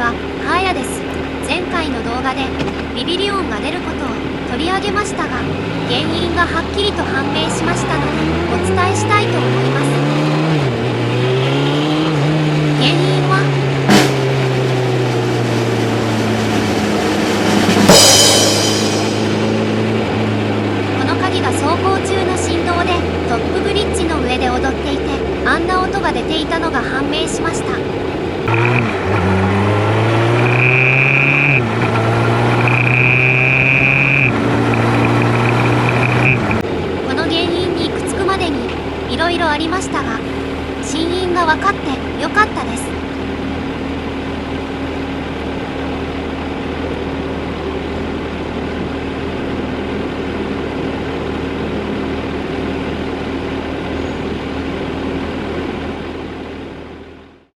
は、ハーヤです。前回の動画で、ビビリオンが出ることを取り上げましたが、原因がはっきりと判明しましたので、お伝えしたいと思います。原因は、この鍵が走行中の振動で、トップブリッジの上で踊っていて、あんな音が出ていたのが判明しました。この原因に行き着くまでにいろいろありましたが、真因が分かってよかったです。